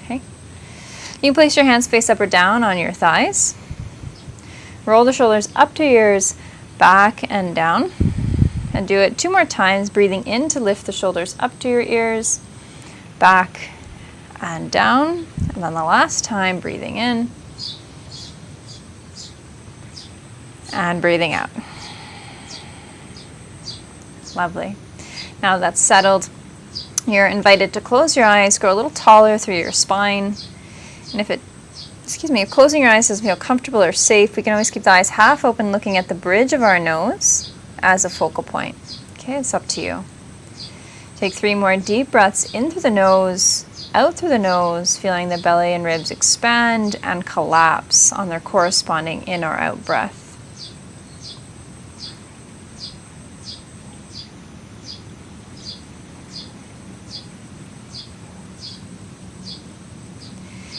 Okay. You can place your hands face up or down on your thighs. Roll the shoulders up to your ears, back and down. And do it 2 more times, breathing in to lift the shoulders up to your ears, back and down. And then the last time, breathing in and breathing out. Lovely. Now that's settled, you're invited to close your eyes, go a little taller through your spine. And if closing your eyes doesn't feel comfortable or safe, we can always keep the eyes half open, looking at the bridge of our nose as a focal point. Okay, it's up to you. Take 3 more deep breaths in through the nose, out through the nose, feeling the belly and ribs expand and collapse on their corresponding in or out breath.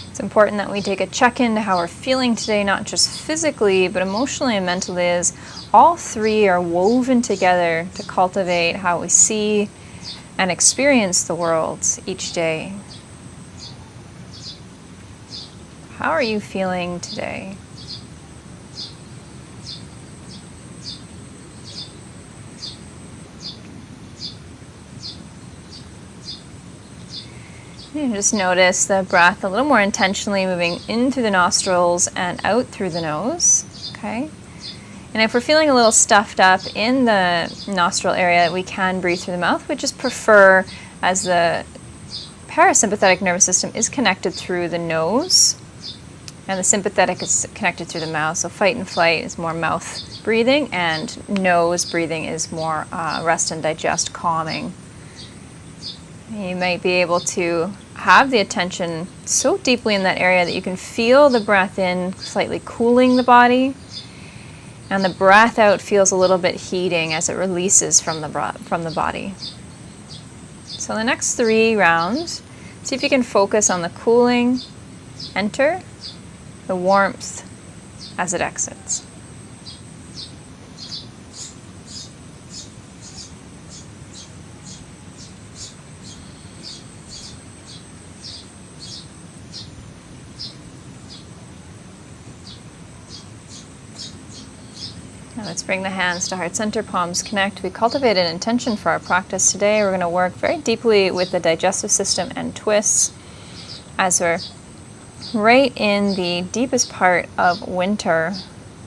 It's important that we take a check-in to how we're feeling today, not just physically, but emotionally and mentally, as all 3 are woven together to cultivate how we see and experience the world each day. How are you feeling today? You just notice the breath a little more intentionally moving in through the nostrils and out through the nose. Okay. And if we're feeling a little stuffed up in the nostril area, we can breathe through the mouth. We just prefer, as the parasympathetic nervous system is connected through the nose and the sympathetic is connected through the mouth. So fight and flight is more mouth breathing, and nose breathing is more rest and digest, calming. You might be able to have the attention so deeply in that area that you can feel the breath in slightly cooling the body, and the breath out feels a little bit heating as it releases from the body. So the next 3 rounds, see if you can focus on the cooling enter, the warmth as it exits. Now let's bring the hands to heart center, palms connect. We cultivate an intention for our practice today. We're going to work very deeply with the digestive system and twists as we're right in the deepest part of winter,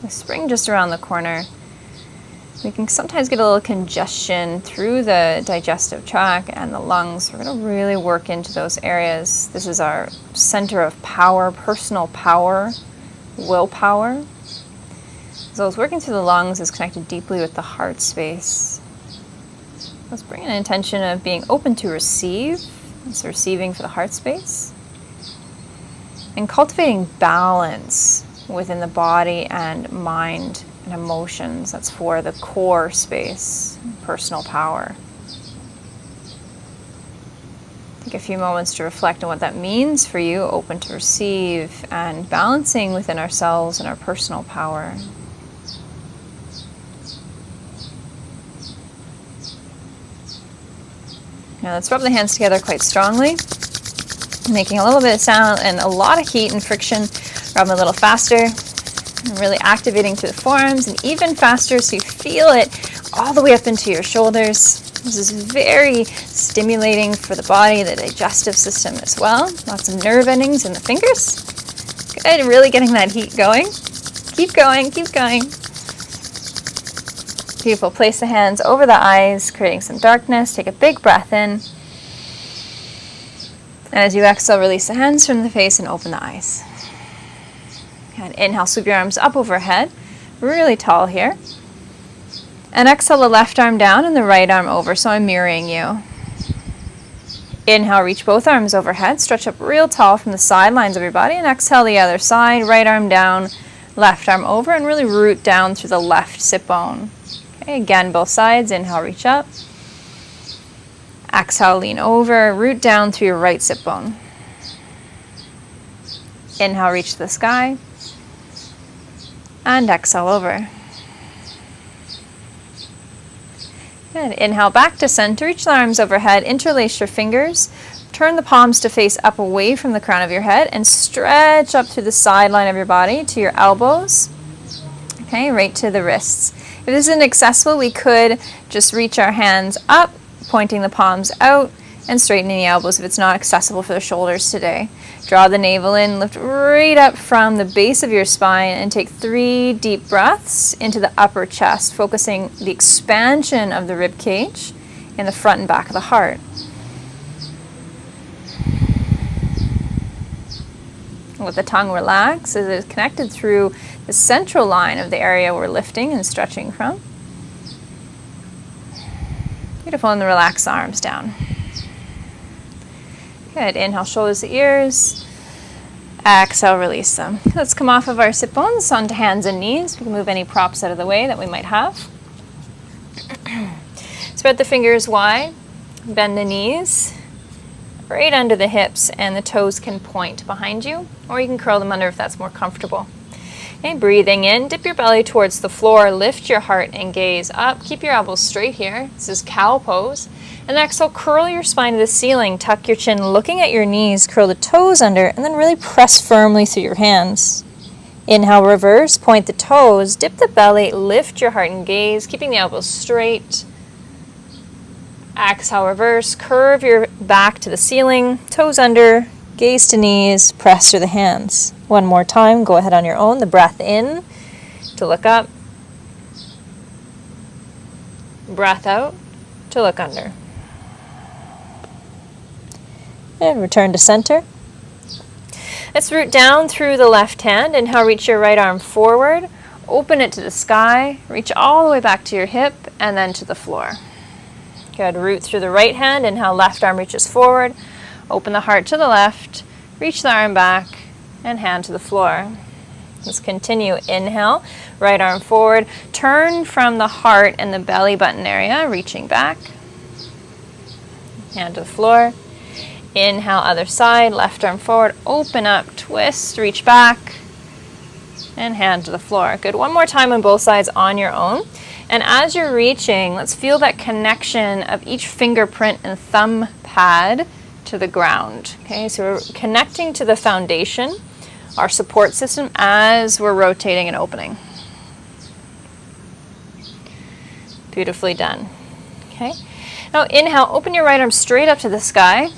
with spring just around the corner. We can sometimes get a little congestion through the digestive tract and the lungs. We're going to really work into those areas. This is our center of power, personal power, willpower. So as working through the lungs is connected deeply with the heart space. Let's bring an intention of being open to receive. It's receiving for the heart space. And cultivating balance within the body and mind and emotions. That's for the core space, personal power. Take a few moments to reflect on what that means for you, open to receive and balancing within ourselves and our personal power. Now let's rub the hands together quite strongly, making a little bit of sound and a lot of heat and friction. Rub them a little faster, and really activating through the forearms, and even faster so you feel it all the way up into your shoulders. This is very stimulating for the body, the digestive system as well. Lots of nerve endings in the fingers. Good, really getting that heat going. Keep going, keep going. Beautiful. Place the hands over the eyes, creating some darkness. Take a big breath in. And as you exhale, release the hands from the face and open the eyes. And inhale, sweep your arms up overhead, really tall here. And exhale the left arm down and the right arm over, so I'm mirroring you. Inhale, reach both arms overhead, stretch up real tall from the sidelines of your body, and exhale the other side, right arm down, left arm over, and really root down through the left sit bone. Okay, again, both sides. Inhale, reach up. Exhale, lean over, root down through your right sit bone. Inhale, reach to the sky. And exhale over. Good. Inhale back to center, reach the arms overhead, interlace your fingers, Turn the palms to face up away from the crown of your head and stretch up through the sideline of your body to your elbows. Okay, right to the wrists. If this isn't accessible, we could just reach our hands up, pointing the palms out and straightening the elbows if it's not accessible for the shoulders today. Draw the navel in, lift right up from the base of your spine and take 3 deep breaths into the upper chest, focusing the expansion of the rib cage in the front and back of the heart. Let the tongue relax as it is connected through the central line of the area we're lifting and stretching from. Beautiful, and relax the arms down. Good. Inhale, shoulders to ears. Exhale, release them. Let's come off of our sit bones onto hands and knees. We can move any props out of the way that we might have. Spread the fingers wide. Bend the knees right under the hips, and the toes can point behind you, or you can curl them under if that's more comfortable. Okay, breathing in, dip your belly towards the floor, lift your heart and gaze up. Keep your elbows straight here. This is cow pose. And exhale, curl your spine to the ceiling, tuck your chin, looking at your knees, curl the toes under, and then really press firmly through your hands. Inhale, reverse, point the toes, dip the belly, lift your heart and gaze, keeping the elbows straight. Exhale, reverse, curve your back to the ceiling, toes under, gaze to knees, press through the hands. One more time, go ahead on your own. The breath in to look up. Breath out to look under. And return to center. Let's root down through the left hand. Inhale, reach your right arm forward. Open it to the sky. Reach all the way back to your hip and then to the floor. Good. Root through the right hand. Inhale, left arm reaches forward. Open the heart to the left. Reach the arm back and hand to the floor. Let's continue. Inhale, right arm forward. Turn from the heart and the belly button area, reaching back. Hand to the floor. Inhale, other side, left arm forward, open up, twist, reach back, and hand to the floor. Good. One more time on both sides on your own. And as you're reaching, let's feel that connection of each fingerprint and thumb pad to the ground. Okay, so we're connecting to the foundation, our support system, as we're rotating and opening. Beautifully done. Okay. Now inhale, open your right arm straight up to the sky.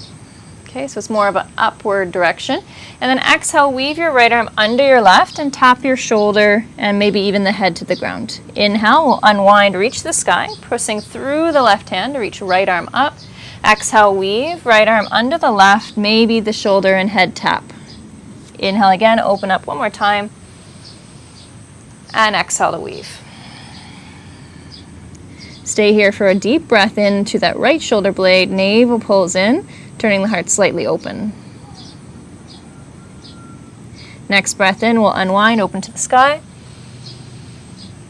Okay, so it's more of an upward direction. And then exhale, weave your right arm under your left and tap your shoulder and maybe even the head to the ground. Inhale, we'll unwind, reach the sky, pressing through the left hand to reach right arm up. Exhale, weave, right arm under the left, maybe the shoulder and head tap. Inhale again, open up one more time. And exhale to weave. Stay here for a deep breath into that right shoulder blade, navel pulls in, turning the heart slightly open. Next breath in, we'll unwind, open to the sky.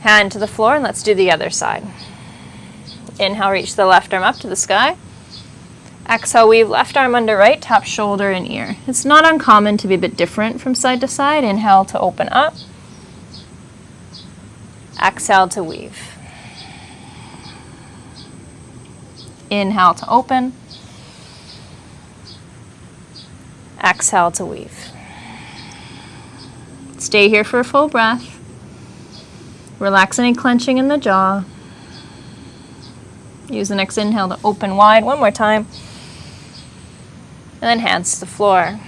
Hand to the floor, and let's do the other side. Inhale, reach the left arm up to the sky. Exhale, weave left arm under right, tap shoulder and ear. It's not uncommon to be a bit different from side to side. Inhale to open up. Exhale to weave. Inhale to open. Exhale to weave. Stay here for a full breath. Relax any clenching in the jaw. Use the next inhale to open wide one more time. And then hands to the floor.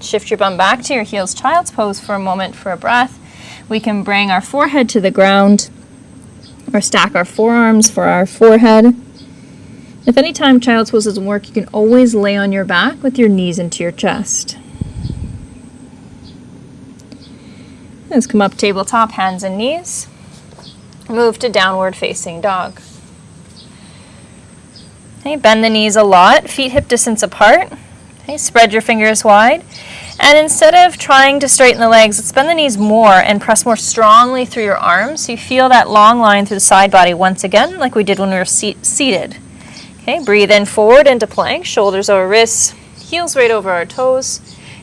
Shift your bum back to your heels, child's pose for a moment for a breath. We can bring our forehead to the ground or stack our forearms for our forehead. If any time child's pose doesn't work, you can always lay on your back with your knees into your chest. Let's come up tabletop, hands and knees. Move to downward facing dog. Okay, bend the knees a lot, feet hip distance apart. Okay, spread your fingers wide. And instead of trying to straighten the legs, let's bend the knees more and press more strongly through your arms so you feel that long line through the side body once again, like we did when we were seated. Okay, breathe in forward into plank, shoulders over wrists, heels right over our toes.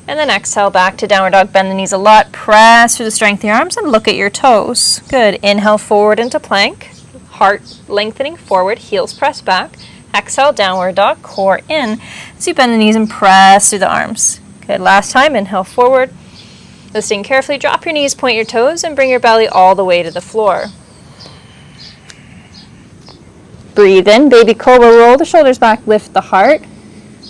And then exhale back to downward dog. Bend the knees a lot, press through the strength of your arms and look at your toes. Good. Inhale forward into plank, heart lengthening forward, heels press back. Exhale, downward dog, core in. So you bend the knees and press through the arms. Good, last time, inhale forward. Listening carefully, drop your knees, point your toes, and bring your belly all the way to the floor. Breathe in, baby cobra, roll the shoulders back, lift the heart.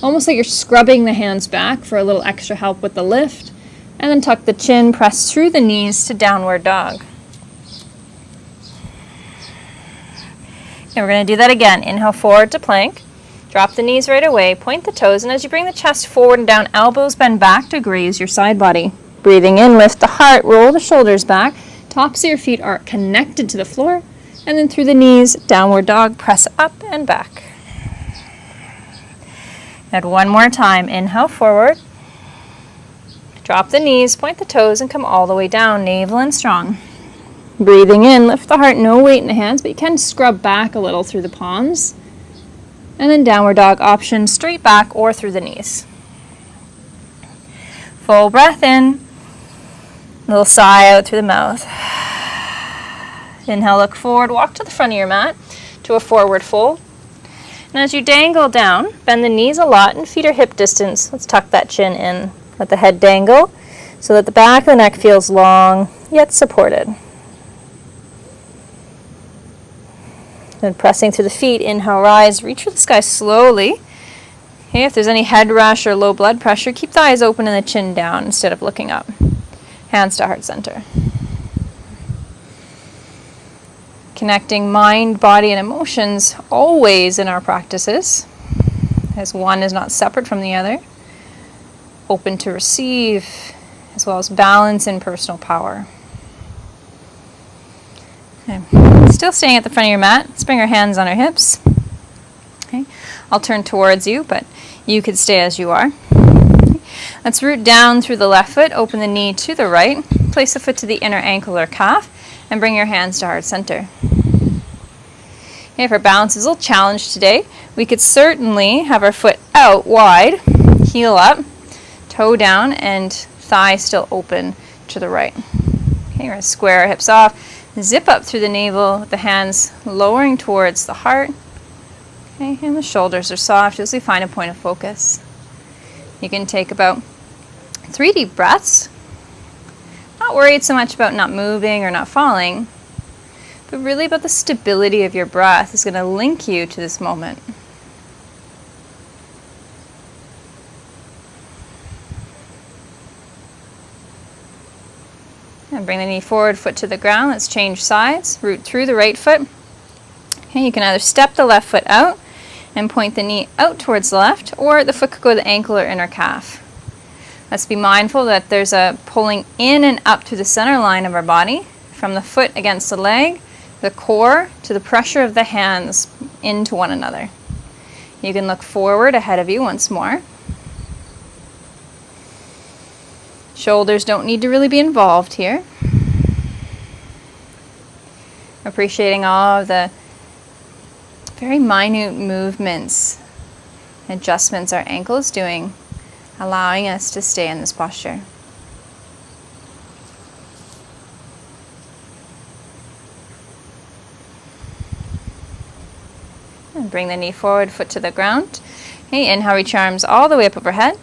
Almost like you're scrubbing the hands back for a little extra help with the lift. And then tuck the chin, press through the knees to downward dog. And we're going to do that again. Inhale forward to plank. Drop the knees right away, point the toes, and as you bring the chest forward and down, elbows bend back to graze your side body. Breathing in, lift the heart, roll the shoulders back. Tops of your feet are connected to the floor. And then through the knees, downward dog, press up and back. And one more time. Inhale forward. Drop the knees, point the toes, and come all the way down, navel in strong. Breathing in, lift the heart, no weight in the hands, but you can scrub back a little through the palms. And then downward dog option, straight back or through the knees. Full breath in. Little sigh out through the mouth. Inhale, look forward, walk to the front of your mat to a forward fold. And as you dangle down, bend the knees a lot and feet are hip distance. Let's tuck that chin in. Let the head dangle so that the back of the neck feels long yet supported. And pressing through the feet, inhale, rise, reach for the sky slowly. Okay, if there's any head rush or low blood pressure, keep the eyes open and the chin down instead of looking up. Hands to heart center. Connecting mind, body, and emotions always in our practices, as one is not separate from the other. Open to receive, as well as balance and personal power. Okay. Still staying at the front of your mat. Let's bring our hands on our hips. Okay. I'll turn towards you, but you could stay as you are. Okay. Let's root down through the left foot, open the knee to the right, place the foot to the inner ankle or calf, and bring your hands to heart center. Okay, if our balance is a little challenged today, we could certainly have our foot out wide, heel up, toe down, and thigh still open to the right. Okay, we're going to square our hips off, zip up through the navel with the hands lowering towards the heart. Okay, and the shoulders are soft as we find a point of focus. You can take about 3 deep breaths. Not worried so much about not moving or not falling, but really about the stability of your breath is going to link you to this moment. And bring the knee forward, foot to the ground. Let's change sides. Root through the right foot. Okay, you can either step the left foot out and point the knee out towards the left, or the foot could go to the ankle or inner calf. Let's be mindful that there's a pulling in and up to the center line of our body, from the foot against the leg, the core, to the pressure of the hands into one another. You can look forward ahead of you once more. Shoulders don't need to really be involved here. Appreciating all of the very minute movements, adjustments our ankle is doing, allowing us to stay in this posture. And bring the knee forward, foot to the ground. Okay, inhale, reach your arms all the way up overhead.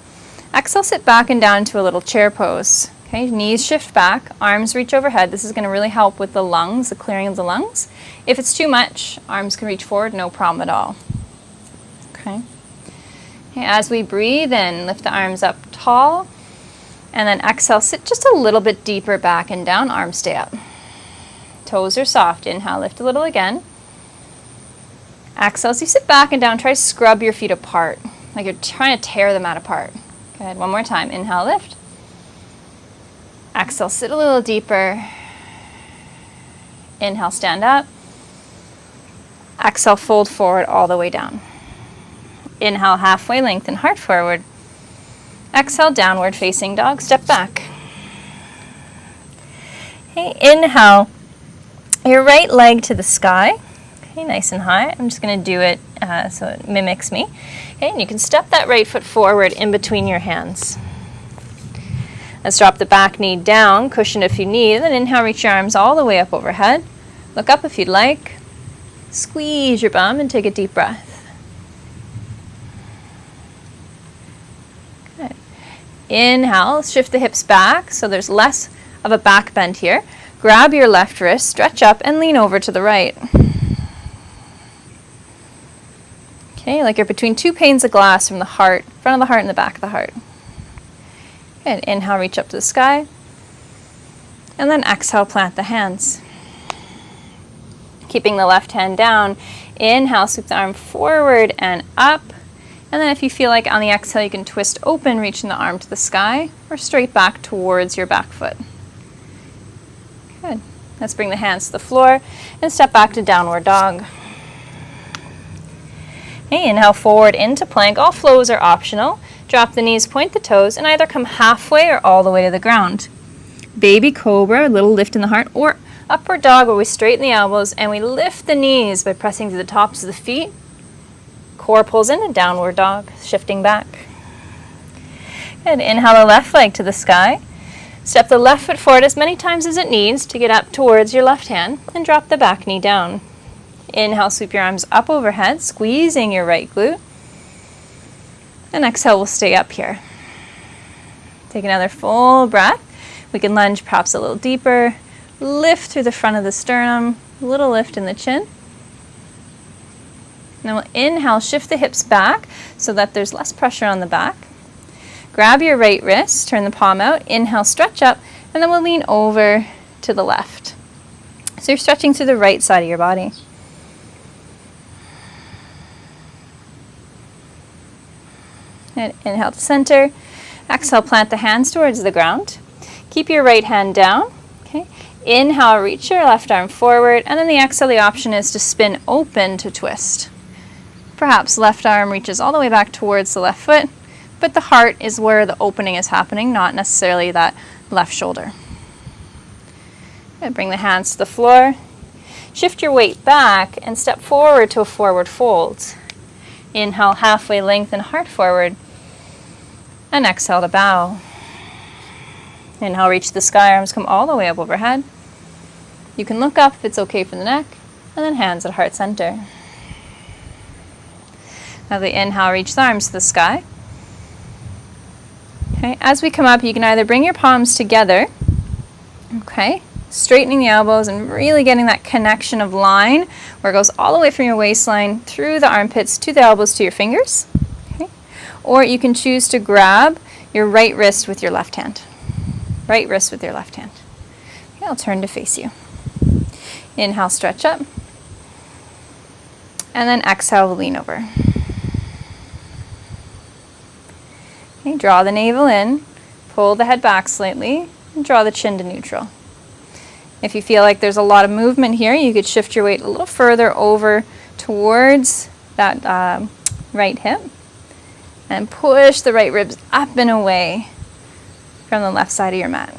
Exhale, sit back and down to a little chair pose. Okay, knees shift back, arms reach overhead. This is going to really help with the lungs, the clearing of the lungs. If it's too much, arms can reach forward, no problem at all. Okay. Okay, as we breathe in, lift the arms up tall, and then exhale, sit just a little bit deeper back and down, arms stay up. Toes are soft. Inhale, lift a little again. Exhale, as you sit back and down, try to scrub your feet apart, like you're trying to tear the mat apart. Good, one more time. Inhale, lift. Exhale, sit a little deeper. Inhale, stand up. Exhale, fold forward all the way down. Inhale, halfway lengthen, heart forward. Exhale, downward facing dog, step back. Okay, inhale, your right leg to the sky. Okay, nice and high. I'm just going to do it so it mimics me. Okay, and you can step that right foot forward in between your hands. Let's drop the back knee down, cushion if you need, and then inhale, reach your arms all the way up overhead. Look up if you'd like. Squeeze your bum and take a deep breath. Inhale, shift the hips back so there's less of a back bend here. Grab your left wrist, stretch up, and lean over to the right. Okay, like you're between two panes of glass from the heart, front of the heart and the back of the heart. Good. Inhale, reach up to the sky. And then exhale, plant the hands. Keeping the left hand down. Inhale, sweep the arm forward and up. And then if you feel like on the exhale, you can twist open, reaching the arm to the sky, or straight back towards your back foot. Good. Let's bring the hands to the floor and step back to downward dog. Okay, inhale forward into plank. All flows are optional. Drop the knees, point the toes, and either come halfway or all the way to the ground. Baby cobra, a little lift in the heart, or upward dog where we straighten the elbows and we lift the knees by pressing to the tops of the feet. Core pulls in, a downward dog, shifting back. Good. Inhale the left leg to the sky. Step the left foot forward as many times as it needs to get up towards your left hand, and drop the back knee down. Inhale, sweep your arms up overhead, squeezing your right glute. And exhale, we'll stay up here. Take another full breath. We can lunge perhaps a little deeper. Lift through the front of the sternum, a little lift in the chin. Now we'll inhale, shift the hips back so that there's less pressure on the back. Grab your right wrist, turn the palm out, inhale, stretch up, and then we'll lean over to the left. So you're stretching through the right side of your body. And inhale to center. Exhale, plant the hands towards the ground. Keep your right hand down. Okay. Inhale, reach your left arm forward, and then the exhale, the option is to spin open to twist. Perhaps left arm reaches all the way back towards the left foot, but the heart is where the opening is happening, not necessarily that left shoulder. Bring the hands to the floor. Shift your weight back and step forward to a forward fold. Inhale, halfway lengthen, heart forward, and exhale to bow. Inhale, reach the sky, arms come all the way up overhead. You can look up if it's okay for the neck, and then hands at heart center. Now the inhale, reach the arms to the sky. Okay, as we come up, you can either bring your palms together, okay, straightening the elbows and really getting that connection of line where it goes all the way from your waistline through the armpits to the elbows to your fingers. Okay. Or you can choose to grab your right wrist with your left hand. Right wrist with your left hand. Okay, I'll turn to face you. Inhale, stretch up. And then exhale, lean over. Okay, draw the navel in, pull the head back slightly, and draw the chin to neutral. If you feel like there's a lot of movement here, you could shift your weight a little further over towards that right hip and push the right ribs up and away from the left side of your mat.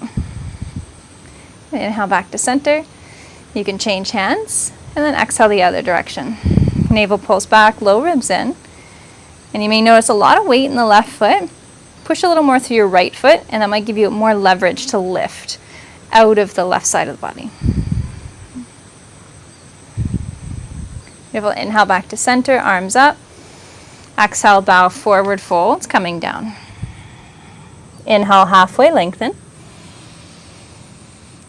Inhale back to center. You can change hands and then exhale the other direction. Navel pulls back, low ribs in. And you may notice a lot of weight in the left foot. Push a little more through your right foot, and that might give you more leverage to lift out of the left side of the body. Beautiful. Inhale back to center, arms up. Exhale, bow, forward fold, coming down. Inhale, halfway lengthen.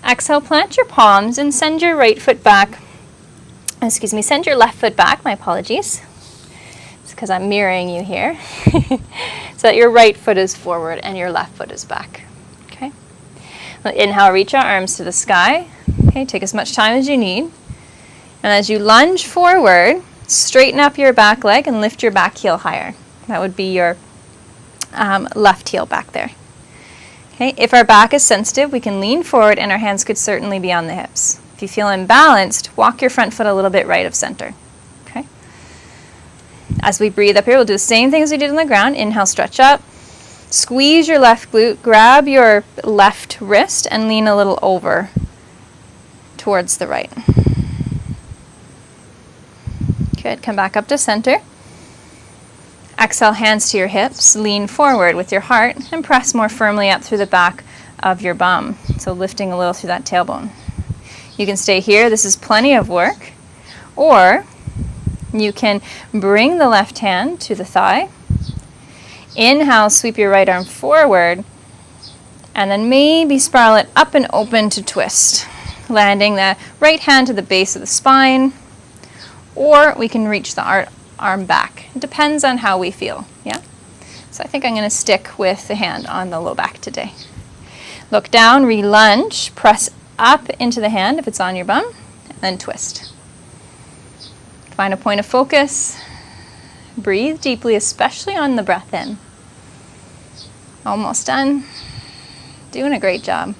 Exhale, plant your palms and send your right foot back. Send your left foot back, my apologies. It's because I'm mirroring you here. So that your right foot is forward and your left foot is back. Okay. Inhale, reach your arms to the sky. Okay, take as much time as you need. And as you lunge forward, straighten up your back leg and lift your back heel higher. That would be your left heel back there. Okay, if our back is sensitive, we can lean forward and our hands could certainly be on the hips. If you feel imbalanced, walk your front foot a little bit right of center. Okay. As we breathe up here, we'll do the same thing as we did on the ground. Inhale, stretch up. Squeeze your left glute, grab your left wrist, and lean a little over towards the right. Good. Come back up to center. Exhale, hands to your hips. Lean forward with your heart and press more firmly up through the back of your bum. So lifting a little through that tailbone. You can stay here. This is plenty of work. Or you can bring the left hand to the thigh. Inhale, sweep your right arm forward. And then maybe spiral it up and open to twist, landing the right hand to the base of the spine, or we can reach the arm back. It depends on how we feel, yeah? So I think I'm going to stick with the hand on the low back today. Look down, re-lunge, press up into the hand if it's on your bum, and then twist. Find a point of focus. Breathe deeply, especially on the breath in. Almost done. Doing a great job.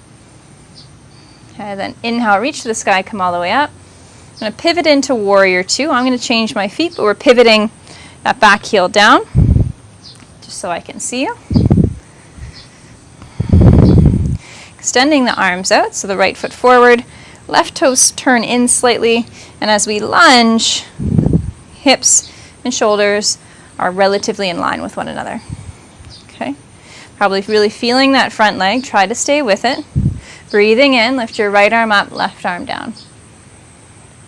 Okay, then inhale, reach to the sky, come all the way up. I'm going to pivot into warrior two. I'm going to change my feet, but we're pivoting that back heel down, just so I can see you. Extending the arms out, so the right foot forward, left toes turn in slightly, and as we lunge, hips and shoulders are relatively in line with one another. Okay. Probably really feeling that front leg. Try to stay with it. Breathing in, lift your right arm up, left arm down.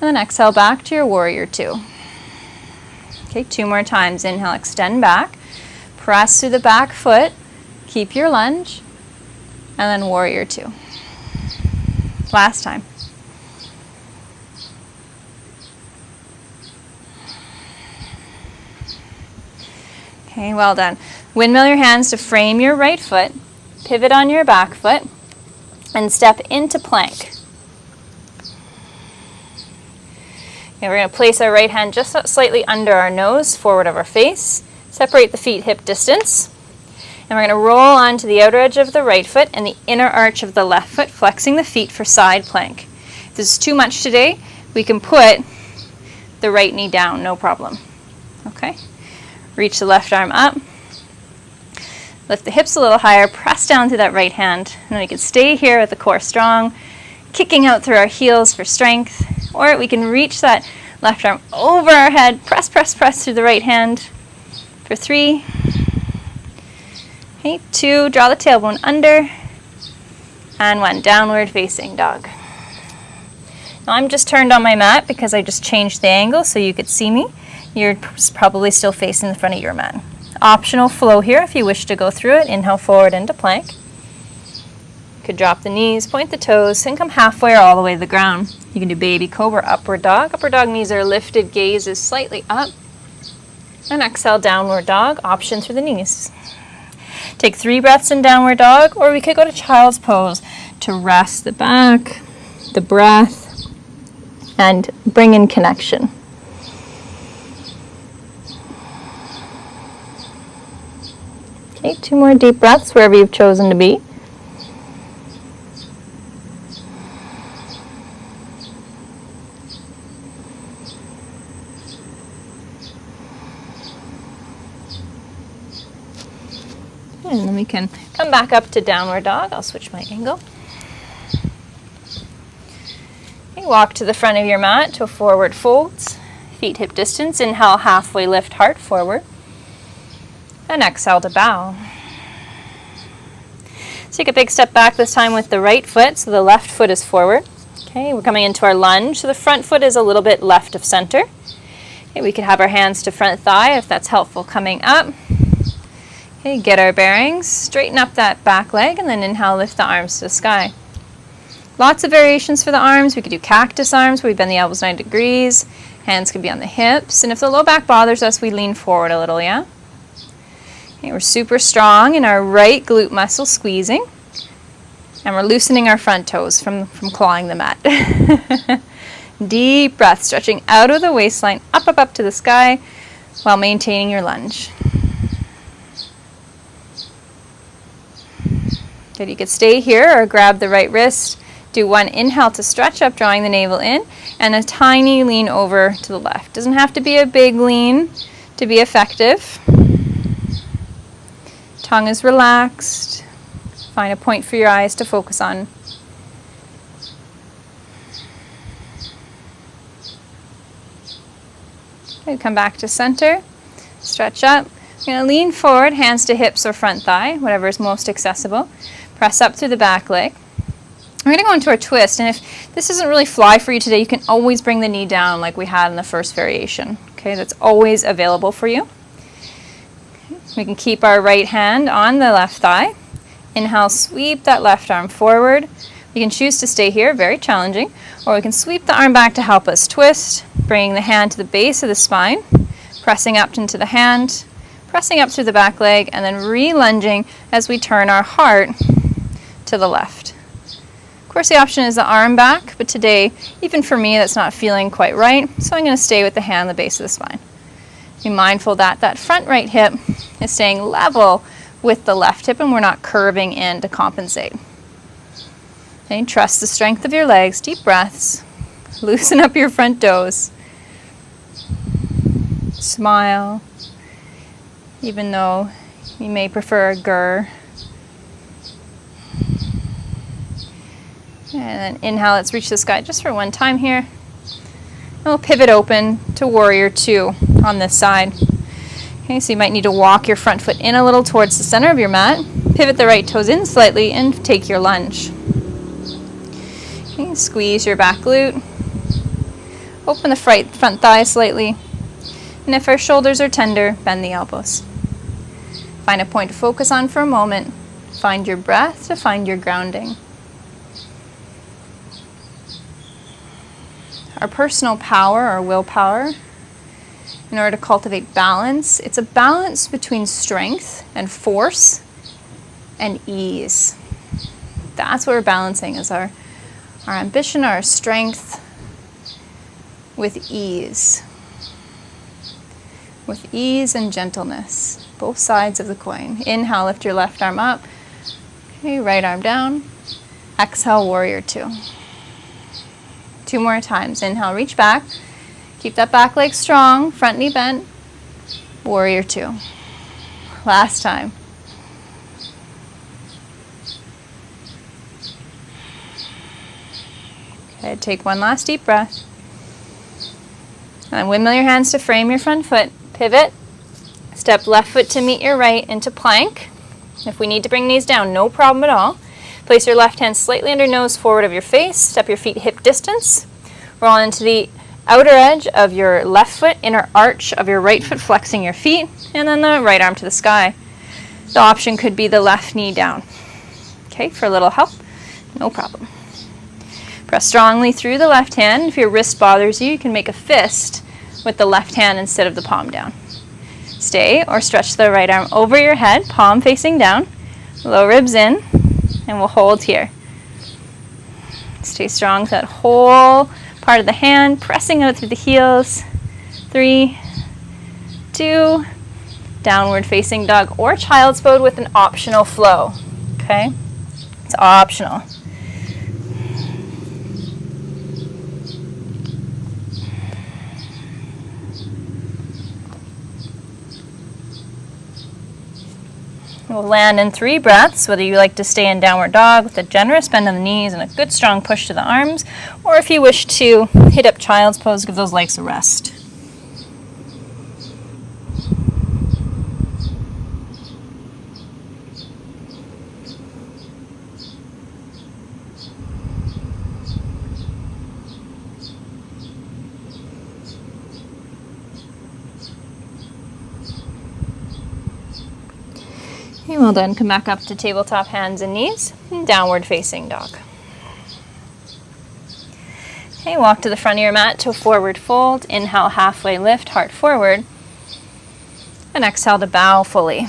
And then exhale back to your warrior two. Okay, 2 more times. Inhale, extend back. Press through the back foot. Keep your lunge. And then warrior two. Last time. Okay, well done. Windmill your hands to frame your right foot, pivot on your back foot, and step into plank. Okay, we're going to place our right hand just slightly under our nose, forward of our face. Separate the feet hip distance. And we're going to roll onto the outer edge of the right foot and the inner arch of the left foot, flexing the feet for side plank. If this is too much today, we can put the right knee down, no problem. Okay? Reach the left arm up. Lift the hips a little higher, press down through that right hand, and then we can stay here with the core strong, kicking out through our heels for strength, or we can reach that left arm over our head, press, press, press through the right hand for 3. Okay, 2, draw the tailbone under, and 1, downward facing dog. Now I'm just turned on my mat because I just changed the angle so you could see me. You're probably still facing the front of your mat. Optional flow here if you wish to go through it. Inhale forward into plank. You could drop the knees, point the toes, and come halfway or all the way to the ground. You can do baby cobra, upward dog. Upward dog knees are lifted, gaze is slightly up. And exhale, downward dog, option through the knees. Take 3 breaths in downward dog, or we could go to child's pose to rest the back, the breath, and bring in connection. Okay, 2 more deep breaths wherever you've chosen to be. And then we can come back up to downward dog. I'll switch my angle. Okay, walk to the front of your mat to forward folds. Feet hip distance. Inhale, halfway lift, heart forward. And exhale to bow. Take a big step back this time with the right foot, so the left foot is forward. Okay, we're coming into our lunge, so the front foot is a little bit left of center. Okay, we could have our hands to front thigh if that's helpful coming up. Okay, get our bearings, straighten up that back leg, and then inhale, lift the arms to the sky. Lots of variations for the arms. We could do cactus arms where we bend the elbows 90 degrees. Hands could be on the hips, and if the low back bothers us, we lean forward a little, yeah? Okay, we're super strong in our right glute muscle squeezing, and we're loosening our front toes from clawing the mat. Deep breath, stretching out of the waistline, up, up, up to the sky, while maintaining your lunge. Good, you could stay here or grab the right wrist. Do 1 inhale to stretch up, drawing the navel in, and a tiny lean over to the left. Doesn't have to be a big lean to be effective. Tongue is relaxed. Find a point for your eyes to focus on. Okay, come back to center. Stretch up. You're going to lean forward, hands to hips or front thigh, whatever is most accessible. Press up through the back leg. We're going to go into our twist, and if this doesn't really fly for you today, you can always bring the knee down like we had in the first variation. Okay, that's always available for you. We can keep our right hand on the left thigh. Inhale, sweep that left arm forward. We can choose to stay here, very challenging, or we can sweep the arm back to help us twist, bringing the hand to the base of the spine, pressing up into the hand, pressing up through the back leg, and then re-lunging as we turn our heart to the left. Of course, the option is the arm back, but today, even for me, that's not feeling quite right, so I'm going to stay with the hand on the base of the spine. Be mindful that that front right hip is staying level with the left hip and we're not curving in to compensate. Okay, trust the strength of your legs, deep breaths, loosen up your front toes, smile, even though you may prefer a grr. And then inhale, let's reach the sky just for one time here. And we'll pivot open to warrior two on this side. Okay, so you might need to walk your front foot in a little towards the center of your mat, pivot the right toes in slightly, and take your lunge. Okay, squeeze your back glute, open the front thigh slightly, and if our shoulders are tender, bend the elbows. Find a point to focus on for a moment. Find your breath to find your grounding. Our personal power, our willpower, in order to cultivate balance, it's a balance between strength and force and ease. That's what we're balancing, is our ambition, our strength with ease. With ease and gentleness, both sides of the coin. Inhale, lift your left arm up. Okay, right arm down. Exhale, warrior two. Two more times. Inhale, reach back. Keep that back leg strong, front knee bent. Warrior two. Last time. Okay, take one last deep breath. And windmill your hands to frame your front foot. Pivot. Step left foot to meet your right into plank. If we need to bring knees down, no problem at all. Place your left hand slightly under nose forward of your face. Step your feet hip distance. Roll into the outer edge of your left foot, inner arch of your right foot, flexing your feet, and then the right arm to the sky. The option could be the left knee down. Okay, for a little help, no problem. Press strongly through the left hand. If your wrist bothers you, you can make a fist with the left hand instead of the palm down. Stay or stretch the right arm over your head, palm facing down, low ribs in, and we'll hold here. Stay strong with that whole part of the hand, pressing out through the heels. 3, 2, downward facing dog or child's pose with an optional flow. Okay? It's optional. We'll land in 3 breaths, whether you like to stay in downward dog with a generous bend of the knees and a good strong push to the arms, or if you wish to hit up child's pose, give those legs a rest. Okay, well done. Come back up to tabletop hands and knees, and downward facing dog. Okay, walk to the front of your mat to a forward fold. Inhale, halfway lift, heart forward. And exhale to bow fully.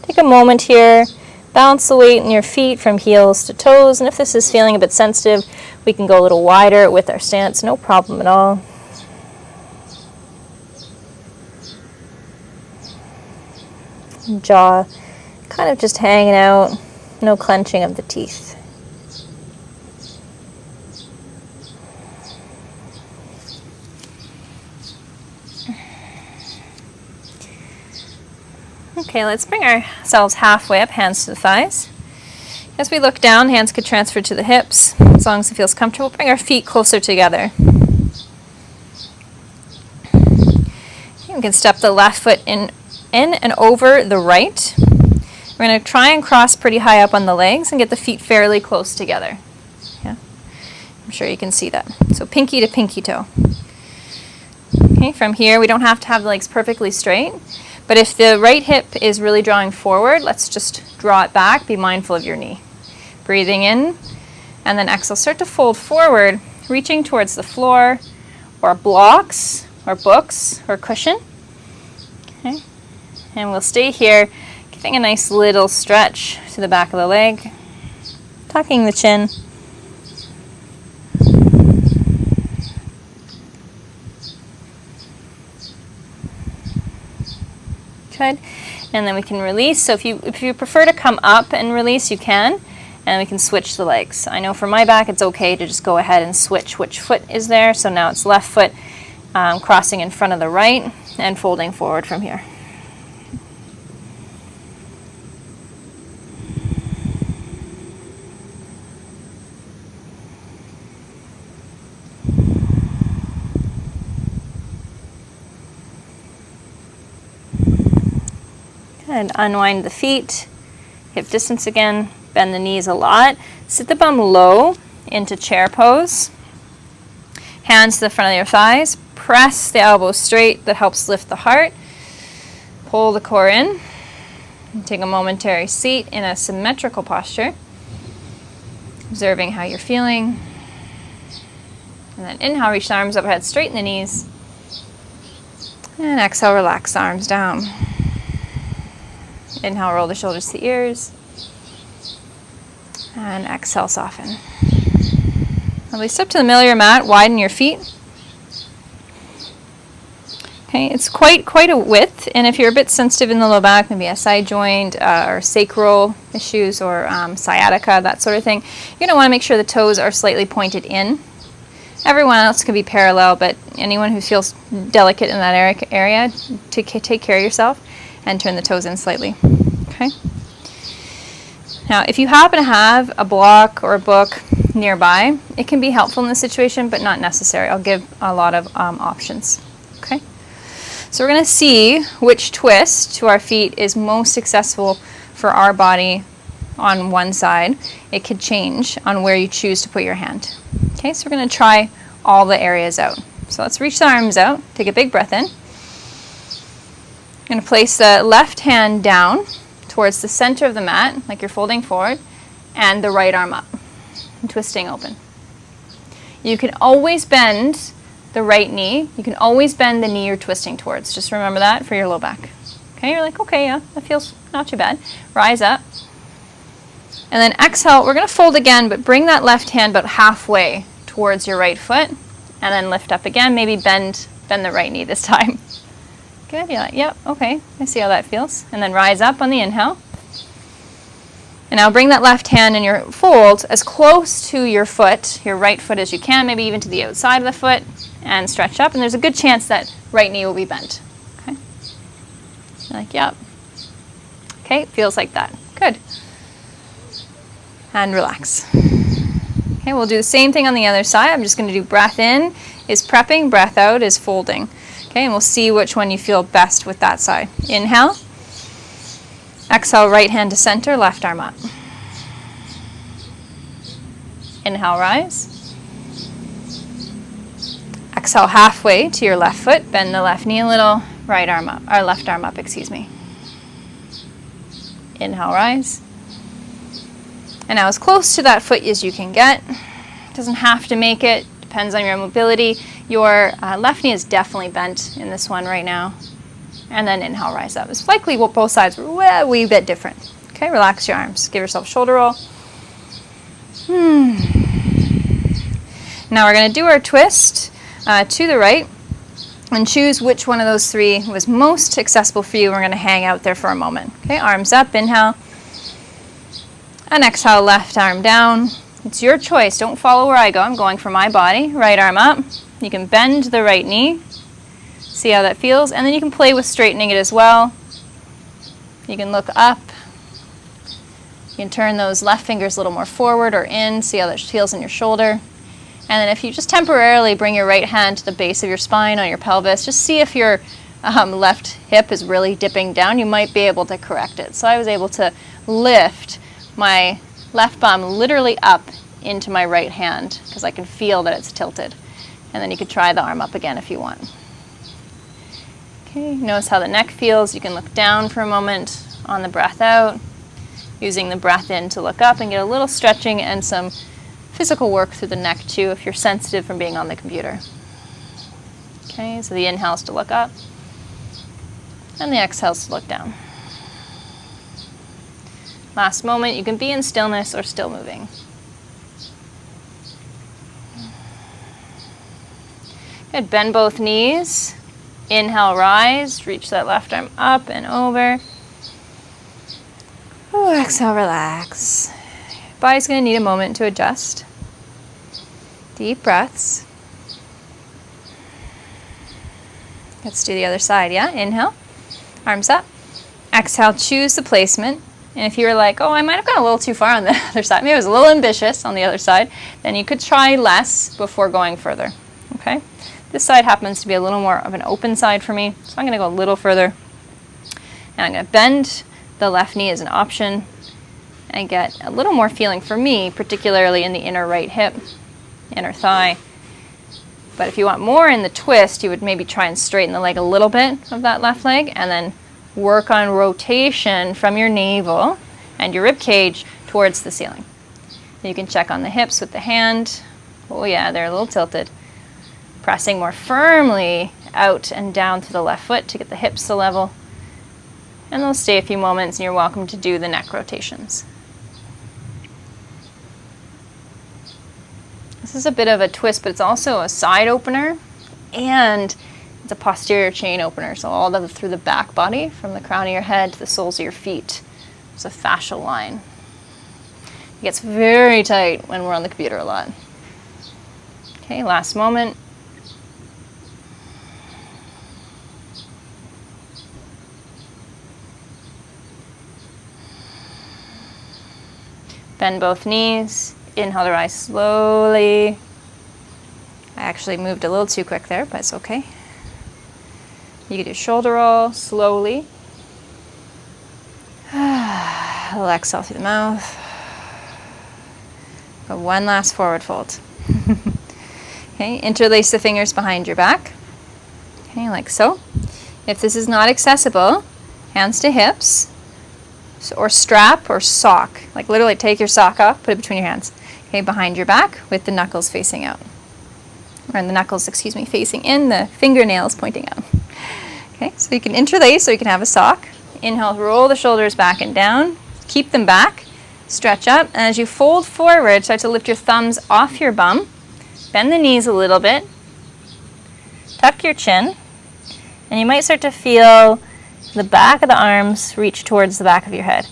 Take a moment here. Balance the weight in your feet from heels to toes. And if this is feeling a bit sensitive, we can go a little wider with our stance. No problem at all. Jaw kind of just hanging out, no clenching of the teeth. Okay, let's bring ourselves halfway up, hands to the thighs. As we look down, hands could transfer to the hips. As long as it feels comfortable, bring our feet closer together. Okay, we can step the left foot in and over the right. We're going to try and cross pretty high up on the legs and get the feet fairly close together. Yeah, I'm sure you can see that. So pinky to pinky toe. Okay, from here we don't have to have the legs perfectly straight, But if the right hip is really drawing forward, let's just draw it back. Be mindful of your knee. Breathing in, and then exhale. Start to fold forward, reaching towards the floor or blocks or books or cushion. Okay. And we'll stay here, giving a nice little stretch to the back of the leg, tucking the chin. Good. And then we can release. So if you prefer to come up and release, you can. And we can switch the legs. I know for my back it's okay to just go ahead and switch which foot is there. So now it's left foot crossing in front of the right and folding forward from here. And unwind the feet, hip distance again, bend the knees a lot. Sit the bum low into chair pose. Hands to the front of your thighs. Press the elbows straight. That helps lift the heart. Pull the core in. And take a momentary seat in a symmetrical posture. Observing how you're feeling. And then inhale, reach the arms overhead, straighten the knees. And exhale, relax the arms down. Inhale, roll the shoulders to the ears. And exhale, soften. Release up to the middle of your mat, widen your feet. Okay, it's quite a width, and if you're a bit sensitive in the low back, maybe a side joint or sacral issues or sciatica, that sort of thing, you're going to want to make sure the toes are slightly pointed in. Everyone else can be parallel, but anyone who feels delicate in that area, take care of yourself and turn the toes in slightly. Okay. Now, if you happen to have a block or a book nearby, it can be helpful in this situation, but not necessary. I'll give a lot of options. Okay. So we're going to see which twist to our feet is most successful for our body on one side. It could change on where you choose to put your hand. Okay, so we're going to try all the areas out. So let's reach the arms out. Take a big breath in. I'm going to place the left hand down towards the center of the mat, like you're folding forward, and the right arm up, and twisting open. You can always bend the right knee. You can always bend the knee you're twisting towards. Just remember that for your low back. Okay, you're like, okay, yeah, that feels not too bad. Rise up. And then exhale. We're going to fold again, but bring that left hand about halfway towards your right foot, and then lift up again. Maybe bend the right knee this time. Good, you're like, yep, okay, I see how that feels. And then rise up on the inhale. And now bring that left hand in your fold as close to your foot, your right foot as you can, maybe even to the outside of the foot, and stretch up. And there's a good chance that right knee will be bent. Okay? You're like, yep. Okay, feels like that. Good. And relax. Okay, we'll do the same thing on the other side. I'm just going to do breath in is prepping, breath out is folding. Okay, and we'll see which one you feel best with that side. Inhale. Exhale, right hand to center, left arm up. Inhale, rise. Exhale, halfway to your left foot. Bend the left knee a little, right arm up, or left arm up, excuse me. Inhale, rise. And now as close to that foot as you can get. Doesn't have to make it, depends on your mobility. Your left knee is definitely bent in this one right now. And then inhale, rise up. It's likely both sides are a wee bit different. Okay, relax your arms. Give yourself a shoulder roll. Now we're going to do our twist to the right and choose which one of those three was most accessible for you. We're going to hang out there for a moment. Okay, arms up, inhale. And exhale, left arm down. It's your choice. Don't follow where I go. I'm going for my body. Right arm up. You can bend the right knee. See how that feels. And then you can play with straightening it as well. You can look up. You can turn those left fingers a little more forward or in. See how that feels in your shoulder. And then if you just temporarily bring your right hand to the base of your spine on your pelvis, just see if your left hip is really dipping down. You might be able to correct it. So I was able to lift my left bum literally up into my right hand because I can feel that it's tilted. And then you could try the arm up again if you want. Okay, notice how the neck feels. You can look down for a moment on the breath out, using the breath in to look up and get a little stretching and some physical work through the neck too if you're sensitive from being on the computer. Okay, so the inhale is to look up and the exhale is to look down. Last moment, you can be in stillness or still moving. Good, bend both knees. Inhale, rise, reach that left arm up and over. Ooh, exhale, relax. Body's going to need a moment to adjust. Deep breaths. Let's do the other side, yeah? Inhale, arms up. Exhale, choose the placement. And if you were like, oh, I might have gone a little too far on the other side, maybe I was a little ambitious on the other side, then you could try less before going further, okay? This side happens to be a little more of an open side for me, so I'm going to go a little further. And I'm going to bend the left knee as an option and get a little more feeling for me, particularly in the inner right hip, inner thigh. But if you want more in the twist, you would maybe try and straighten the leg a little bit of that left leg and then work on rotation from your navel and your rib cage towards the ceiling. You can check on the hips with the hand. Oh yeah, they're a little tilted. Pressing more firmly out and down to the left foot to get the hips to level. And they'll stay a few moments and you're welcome to do the neck rotations. This is a bit of a twist, but it's also a side opener and it's a posterior chain opener. So all through the back body, from the crown of your head to the soles of your feet. It's a fascial line. It gets very tight when we're on the computer a lot. Okay, last moment. Bend both knees. Inhale to rise slowly. I actually moved a little too quick there, but it's okay. You can do shoulder roll slowly. A little exhale through the mouth. Go one last forward fold. Okay, interlace the fingers behind your back. Okay, like so. If this is not accessible, hands to hips. Or strap or sock. Like literally take your sock off, put it between your hands. Okay, behind your back with the knuckles facing out. Or the knuckles, facing in, the fingernails pointing out. Okay, so you can interlace or you can have a sock. Inhale, roll the shoulders back and down. Keep them back. Stretch up. And as you fold forward, start to lift your thumbs off your bum. Bend the knees a little bit. Tuck your chin. And you might start to feel the back of the arms reach towards the back of your head.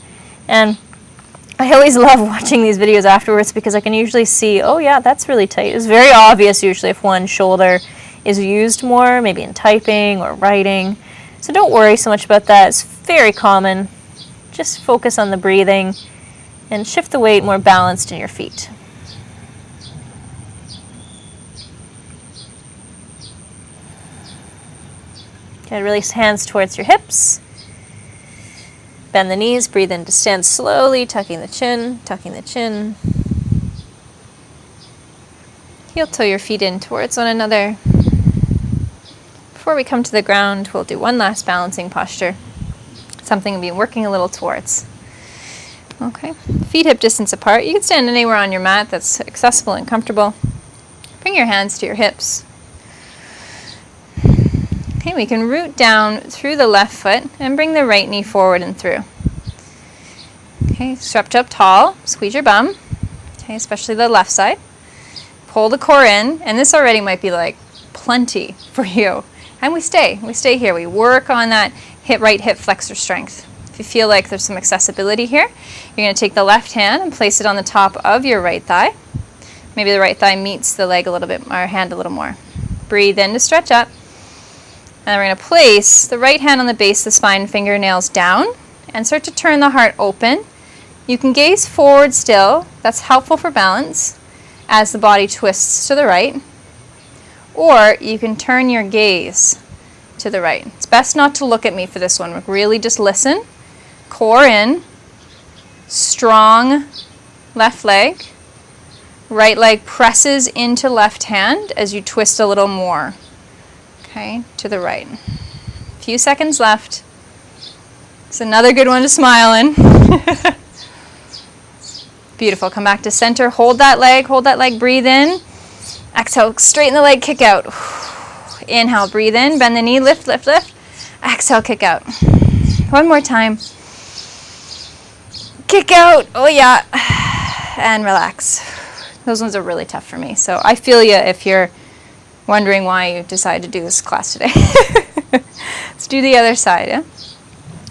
And I always love watching these videos afterwards because I can usually see, oh yeah, that's really tight. It's very obvious usually if one shoulder is used more, maybe in typing or writing. So don't worry so much about that. It's very common. Just focus on the breathing and shift the weight more balanced in your feet. Okay, release hands towards your hips. Bend the knees, breathe in to stand slowly, tucking the chin, tucking the chin. Heel toe your feet in towards one another. Before we come to the ground, we'll do one last balancing posture. Something we'll be working a little towards. Okay, feet hip distance apart. You can stand anywhere on your mat that's accessible and comfortable. Bring your hands to your hips. Okay, we can root down through the left foot and bring the right knee forward and through. Okay, stretch up tall, squeeze your bum, okay, especially the left side. Pull the core in, and this already might be like plenty for you. And we stay here. We work on that right hip flexor strength. If you feel like there's some accessibility here, you're going to take the left hand and place it on the top of your right thigh. Maybe the right thigh meets the leg a little bit, or hand a little more. Breathe in to stretch up. And we're going to place the right hand on the base of the spine, fingernails down, and start to turn the heart open. You can gaze forward still. That's helpful for balance as the body twists to the right. Or you can turn your gaze to the right. It's best not to look at me for this one. Really just listen. Core in. Strong left leg. Right leg presses into left hand as you twist a little more. Okay, to the right. Few seconds left. It's another good one to smile in. Beautiful. Come back to center. Hold that leg, breathe in. Exhale, straighten the leg, kick out. Inhale, breathe in, bend the knee, lift, lift, lift. Exhale, kick out. One more time. Kick out. Oh yeah. And relax. Those ones are really tough for me. So I feel you if you're wondering why you decided to do this class today. Let's do the other side, yeah?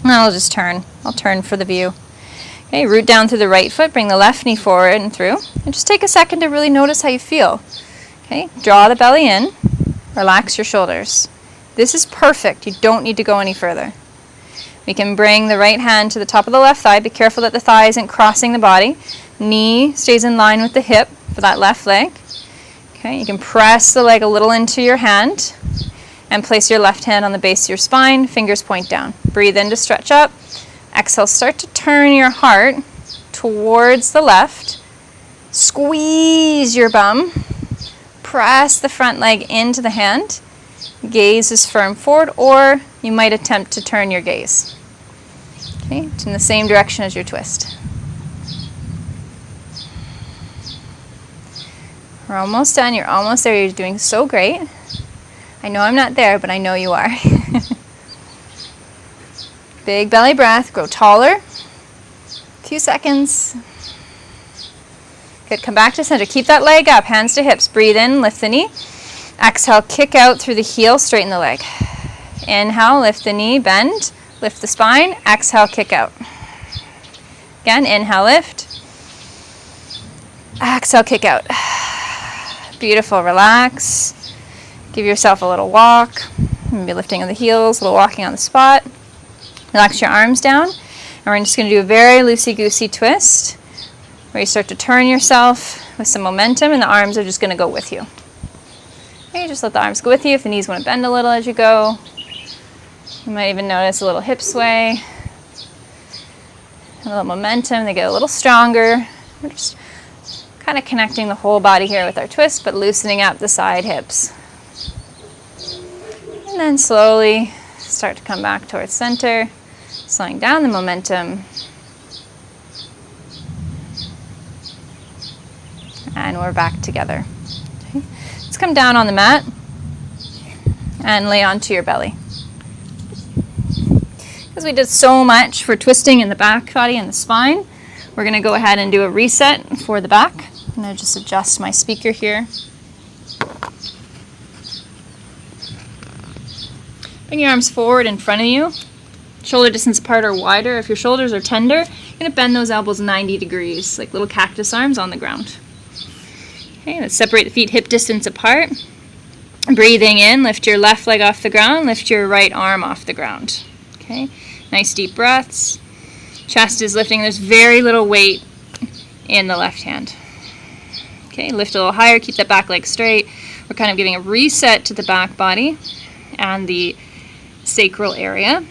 And I'll just turn. I'll turn for the view. Okay, root down through the right foot, bring the left knee forward and through. And just take a second to really notice how you feel. Okay, draw the belly in, relax your shoulders. This is perfect. You don't need to go any further. We can bring the right hand to the top of the left thigh. Be careful that the thigh isn't crossing the body. Knee stays in line with the hip for that left leg. Okay, you can press the leg a little into your hand and place your left hand on the base of your spine, fingers point down. Breathe in to stretch up. Exhale, start to turn your heart towards the left. Squeeze your bum. Press the front leg into the hand. Gaze is firm forward, or you might attempt to turn your gaze. Okay, it's in the same direction as your twist. We're almost done. You're almost there. You're doing so great. I know I'm not there, but I know you are. Big belly breath. Grow taller. A few seconds. Good. Come back to center. Keep that leg up. Hands to hips. Breathe in. Lift the knee. Exhale. Kick out through the heel. Straighten the leg. Inhale. Lift the knee. Bend. Lift the spine. Exhale. Kick out. Again. Inhale. Lift. Exhale. Kick out. Beautiful. Relax. Give yourself a little walk. Maybe lifting of the heels, a little walking on the spot. Relax your arms down. And we're just going to do a very loosey-goosey twist where you start to turn yourself with some momentum and the arms are just going to go with you. Okay, just let the arms go with you. If the knees want to bend a little as you go. You might even notice a little hip sway. A little momentum. They get a little stronger. We're just kind of connecting the whole body here with our twist, but loosening up the side hips. And then slowly start to come back towards center, slowing down the momentum. And we're back together. Okay. Let's come down on the mat and lay onto your belly. Because we did so much for twisting in the back body and the spine, we're going to go ahead and do a reset for the back. I'm going to just adjust my speaker here. Bring your arms forward in front of you. Shoulder distance apart or wider. If your shoulders are tender, you're going to bend those elbows 90 degrees, like little cactus arms on the ground. Okay, let's separate the feet hip distance apart. Breathing in, lift your left leg off the ground, lift your right arm off the ground. Okay, nice deep breaths. Chest is lifting. There's very little weight in the left hand. Okay, lift a little higher, keep that back leg straight. We're kind of giving a reset to the back body and the sacral area,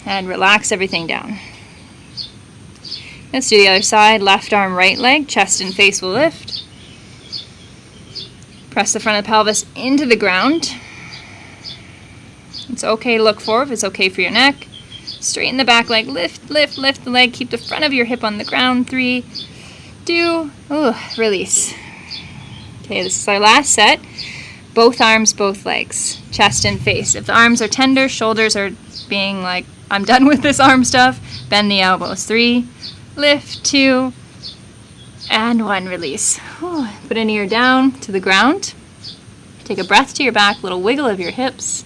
and relax everything down. Let's do the other side. Left arm, right leg, chest and face will lift. Press the front of the pelvis into the ground. It's okay to look forward if it's okay for your neck. Straighten the back leg, lift, lift, lift the leg, keep the front of your hip on the ground. 3, 2, release. Okay, this is our last set. Both arms, both legs, chest and face. If the arms are tender, shoulders are being like, I'm done with this arm stuff, bend the elbows. 3, lift, 2, and 1, release. Put an ear down to the ground. Take a breath to your back, little wiggle of your hips.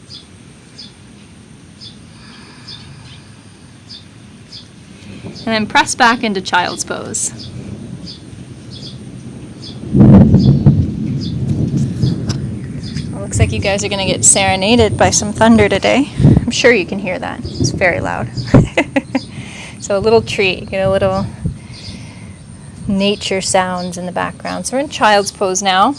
And then press back into child's pose. Looks like you guys are going to get serenaded by some thunder today. I'm sure you can hear that. It's very loud. So a little treat, get a little nature sounds in the background. So we're in child's pose now.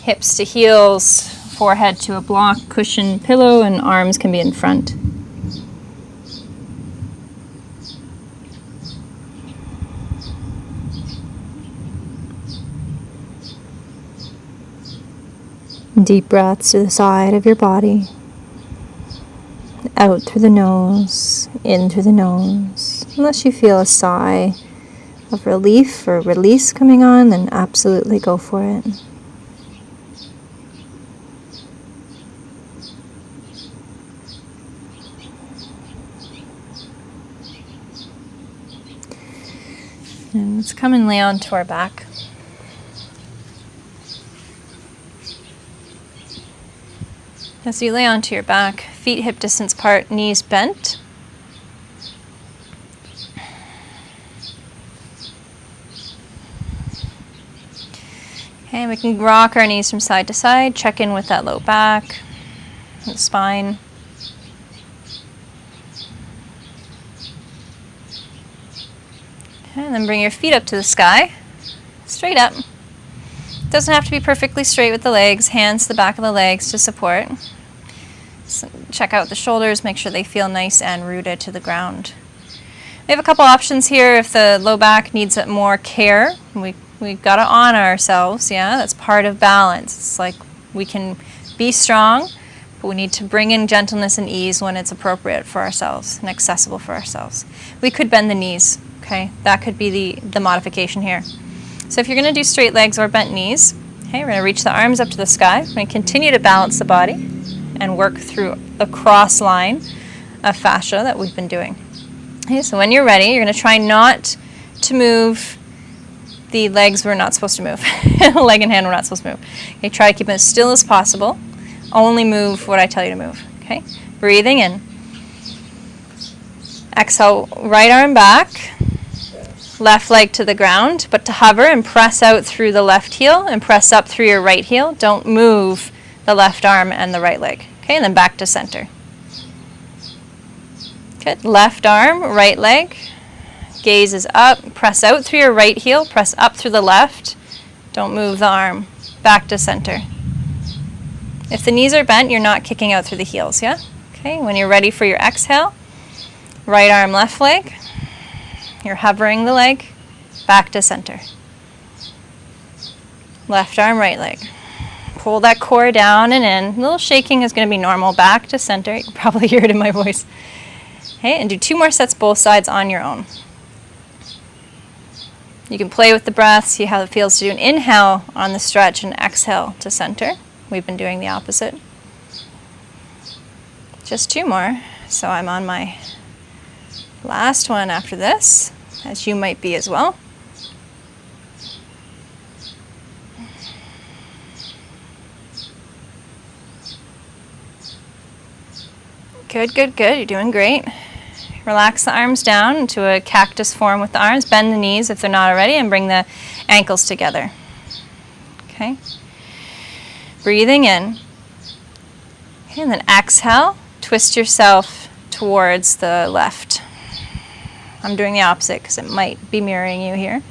Hips to heels, forehead to a block, cushion, pillow, and arms can be in front. Deep breaths to the side of your body. Out through the nose, in through the nose. Unless you feel a sigh of relief or release coming on, then absolutely go for it. And let's come and lay onto our back. As you lay onto your back, feet hip distance apart, knees bent. Okay, we can rock our knees from side to side, check in with that low back, the spine. Okay, and then bring your feet up to the sky, straight up. Doesn't have to be perfectly straight with the legs, hands to the back of the legs to support. So check out the shoulders, make sure they feel nice and rooted to the ground. We have a couple options here if the low back needs more care. We've got to honor ourselves, yeah? That's part of balance. It's like we can be strong, but we need to bring in gentleness and ease when it's appropriate for ourselves and accessible for ourselves. We could bend the knees, okay? That could be the modification here. So if you're going to do straight legs or bent knees, okay, we're going to reach the arms up to the sky. We're going to continue to balance the body and work through a cross line of fascia that we've been doing. Okay, so when you're ready, you're going to try not to move the legs we're not supposed to move. Leg and hand we're not supposed to move. Okay, try to keep them as still as possible. Only move what I tell you to move. Okay, breathing in. Exhale, right arm back. Left leg to the ground, but to hover and press out through the left heel and press up through your right heel. Don't move the left arm and the right leg. Okay, and then back to center. Good. Left arm, right leg. Gaze is up. Press out through your right heel. Press up through the left. Don't move the arm. Back to center. If the knees are bent, you're not kicking out through the heels, yeah? Okay, when you're ready for your exhale, right arm, left leg. You're hovering the leg, back to center. Left arm, right leg. Pull that core down and in. A little shaking is going to be normal. Back to center. You can probably hear it in my voice. Okay, and do 2 more sets both sides on your own. You can play with the breath, see how it feels to do an inhale on the stretch and exhale to center. We've been doing the opposite. Just 2 more. So I'm on my last one after this, as you might be as well. Good, good, good. You're doing great. Relax the arms down into a cactus form with the arms. Bend the knees if they're not already and bring the ankles together. Okay. Breathing in. Okay, and then exhale. Twist yourself towards the left. I'm doing the opposite because it might be mirroring you here.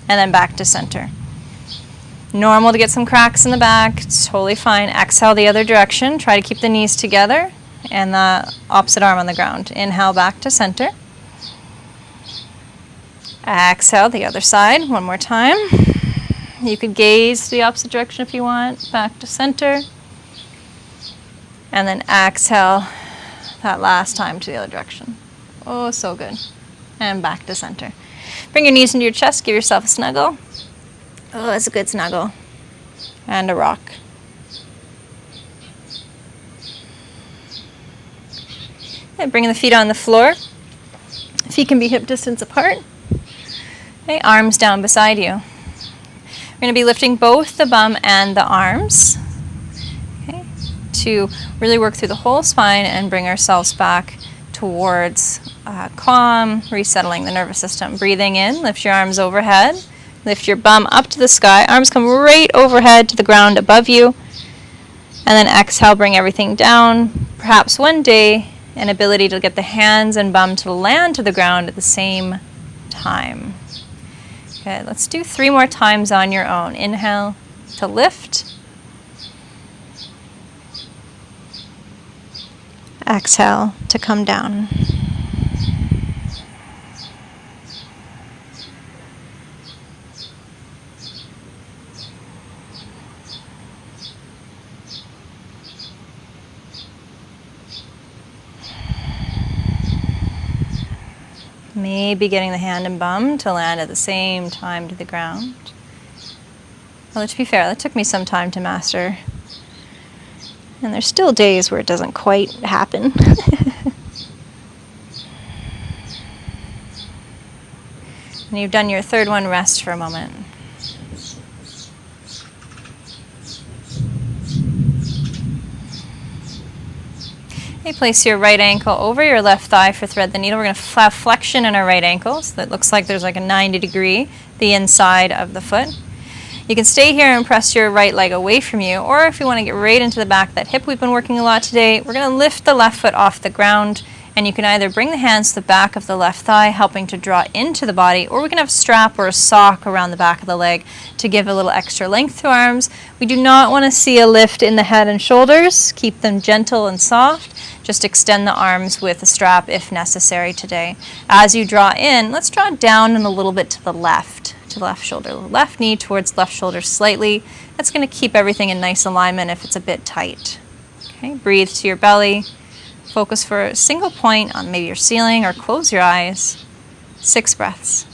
And then back to center. Normal to get some cracks in the back. It's totally fine. Exhale the other direction. Try to keep the knees together and the opposite arm on the ground. Inhale back to center. Exhale the other side. One more time. You could gaze the opposite direction if you want. Back to center. And then exhale that last time to the other direction. Oh, so good. And back to center. Bring your knees into your chest. Give yourself a snuggle. Oh, that's a good snuggle. And a rock. And bring the feet on the floor. Feet can be hip distance apart. Okay, arms down beside you. We're going to be lifting both the bum and the arms. Okay, to really work through the whole spine and bring ourselves back towards calm, resettling the nervous system. Breathing in, lift your arms overhead. Lift your bum up to the sky. Arms come right overhead to the ground above you. And then exhale, bring everything down. Perhaps one day, an ability to get the hands and bum to land to the ground at the same time. Okay, let's do 3 more times on your own. Inhale to lift. Exhale to come down. Maybe getting the hand and bum to land at the same time to the ground. Well, to be fair, that took me some time to master. And there's still days where it doesn't quite happen. And you've done your third one, rest for a moment. Okay, place your right ankle over your left thigh for thread the needle. We're going to have flexion in our right ankle, so that looks like there's like a 90 degree, the inside of the foot. You can stay here and press your right leg away from you, or if you want to get right into the back of that hip we've been working a lot today, we're going to lift the left foot off the ground, and you can either bring the hands to the back of the left thigh, helping to draw into the body, or we can have a strap or a sock around the back of the leg to give a little extra length to arms. We do not want to see a lift in the head and shoulders. Keep them gentle and soft. Just extend the arms with a strap if necessary today. As you draw in, let's draw down and a little bit to the left shoulder. Left knee towards left shoulder slightly. That's going to keep everything in nice alignment if it's a bit tight. Okay, breathe to your belly. Focus for a single point on maybe your ceiling or close your eyes. 6 breaths.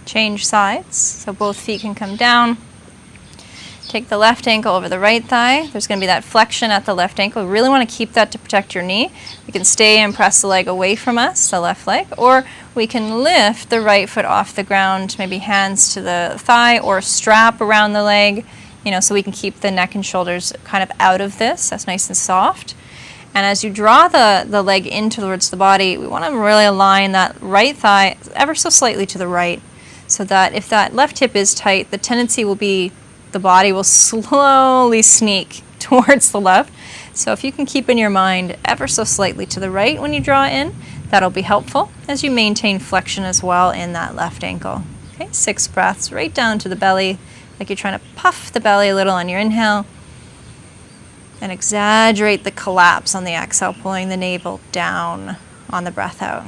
Change sides, so both feet can come down. Take the left ankle over the right thigh. There's going to be that flexion at the left ankle. We really want to keep that to protect your knee. We can stay and press the leg away from us, the left leg, or we can lift the right foot off the ground, maybe hands to the thigh or strap around the leg, so we can keep the neck and shoulders kind of out of this. That's nice and soft. And as you draw the leg in towards the body, we want to really align that right thigh ever so slightly to the right, so that if that left hip is tight, the tendency will be the body will slowly sneak towards the left. So if you can keep in your mind ever so slightly to the right when you draw in, that'll be helpful as you maintain flexion as well in that left ankle. Okay, 6 breaths right down to the belly, like you're trying to puff the belly a little on your inhale, and exaggerate the collapse on the exhale, pulling the navel down on the breath out.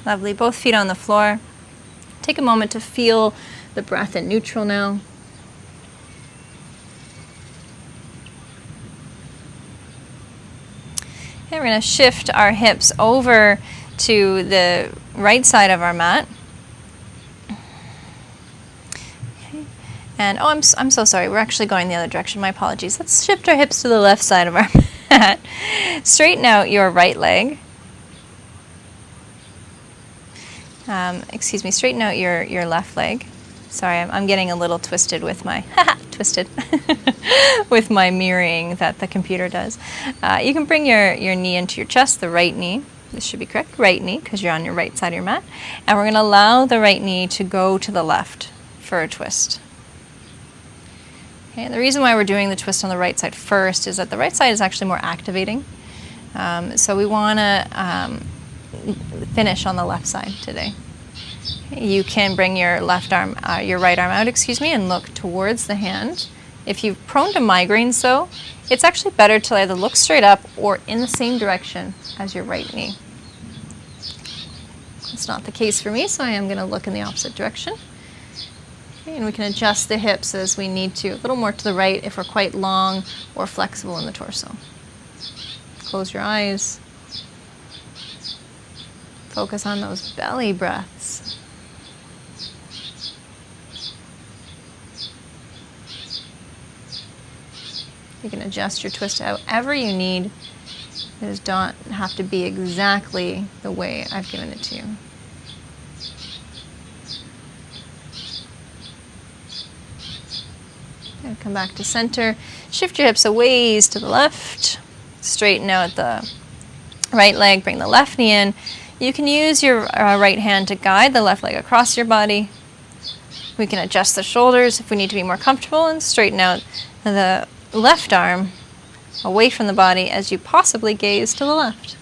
Lovely, both feet on the floor. Take a moment to feel the breath in neutral now. Okay, we're going to shift our hips over to the right side of our mat. Okay. And I'm so sorry, we're actually going the other direction, my apologies. Let's shift our hips to the left side of our mat. Straighten out your right leg. Straighten out your left leg. Sorry, I'm getting a little twisted with my, with my mirroring that the computer does. You can bring your knee into your chest, the right knee. This should be correct, right knee, because you're on your right side of your mat. And we're going to allow the right knee to go to the left for a twist. Okay, and the reason why we're doing the twist on the right side first is that the right side is actually more activating. So we want to finish on the left side today. You can bring your right arm out, and look towards the hand. If you're prone to migraines though, it's actually better to either look straight up or in the same direction as your right knee. It's not the case for me, so I am going to look in the opposite direction. Okay, and we can adjust the hips as we need to, a little more to the right if we're quite long or flexible in the torso. Close your eyes. Focus on those belly breaths. You can adjust your twist however you need. It does not have to be exactly the way I've given it to you. And come back to center. Shift your hips a ways to the left. Straighten out the right leg. Bring the left knee in. You can use your right hand to guide the left leg across your body. We can adjust the shoulders if we need to be more comfortable and straighten out the left arm away from the body as you possibly gaze to the left.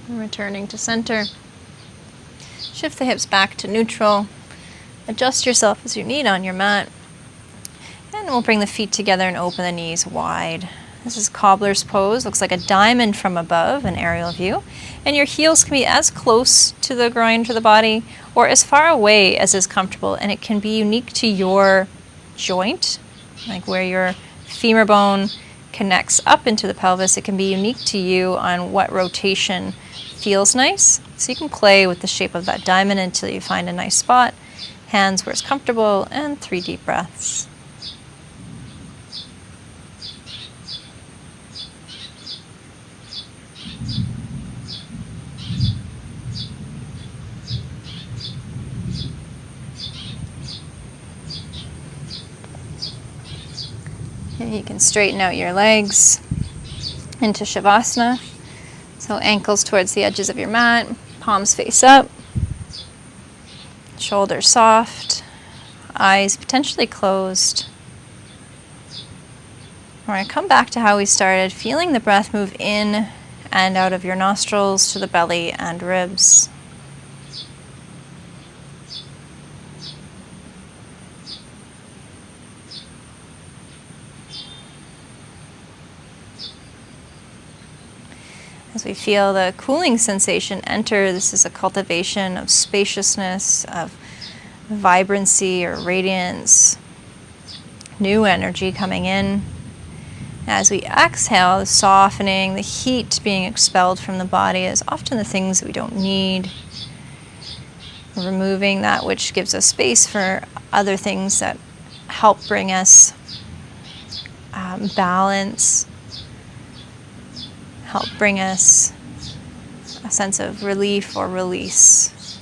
Returning to center. Shift the hips back to neutral. Adjust yourself as you need on your mat. And we'll bring the feet together and open the knees wide. This is cobbler's pose. Looks like a diamond from above, an aerial view. And your heels can be as close to the groin, to the body, or as far away as is comfortable. And it can be unique to your joint, like where your femur bone connects up into the pelvis. It can be unique to you on what rotation feels nice. So you can play with the shape of that diamond until you find a nice spot. Hands where it's comfortable, and 3 deep breaths. And you can straighten out your legs into Shavasana. So ankles towards the edges of your mat, palms face up, shoulders soft, eyes potentially closed. We're going to come back to how we started, feeling the breath move in and out of your nostrils to the belly and ribs. As we feel the cooling sensation enter, this is a cultivation of spaciousness, of vibrancy or radiance, new energy coming in. As we exhale, the softening, the heat being expelled from the body is often the things that we don't need. Removing that which gives us space for other things that help bring us balance, help bring us a sense of relief or release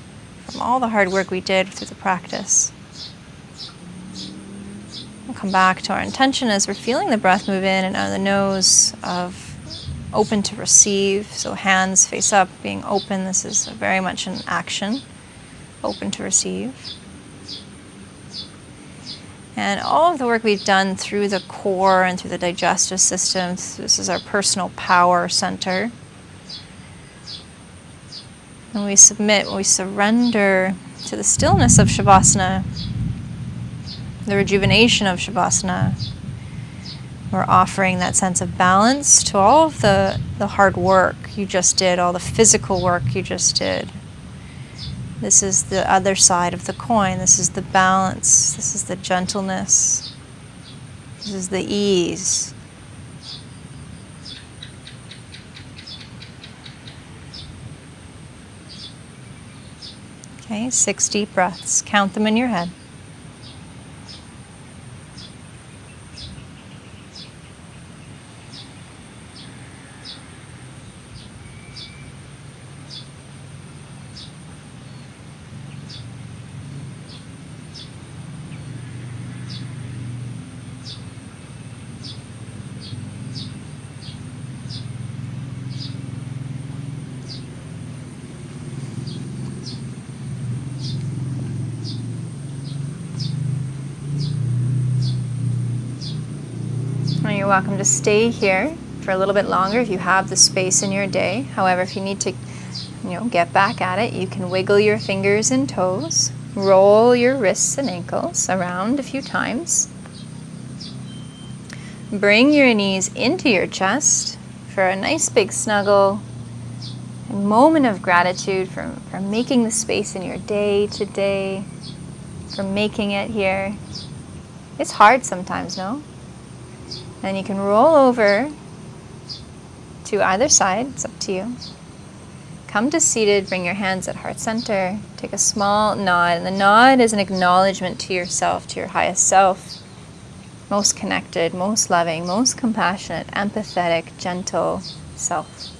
from all the hard work we did through the practice. We'll come back to our intention as we're feeling the breath move in and out of the nose, of open to receive. So hands face up, being open. This is very much an action, open to receive. And all of the work we've done through the core and through the digestive system, this is our personal power center. When we submit, when we surrender to the stillness of Shavasana, the rejuvenation of Shavasana, we're offering that sense of balance to all of the hard work you just did, all the physical work you just did. This is the other side of the coin. This is the balance. This is the gentleness. This is the ease. Okay, 6 deep breaths. Count them in your head. You're welcome to stay here for a little bit longer if you have the space in your day. However, if you need to, get back at it, you can wiggle your fingers and toes, roll your wrists and ankles around a few times. Bring your knees into your chest for a nice big snuggle. A moment of gratitude for making the space in your day today, for making it here. It's hard sometimes, no? And you can roll over to either side, it's up to you. Come to seated, bring your hands at heart center, take a small nod, and the nod is an acknowledgement to yourself, to your highest self, most connected, most loving, most compassionate, empathetic, gentle self.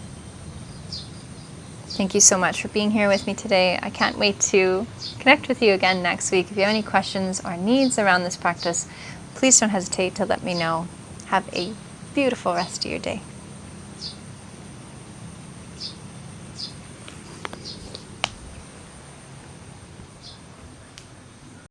Thank you so much for being here with me today. I can't wait to connect with you again next week. If you have any questions or needs around this practice, please don't hesitate to let me know. Have a beautiful rest of your day.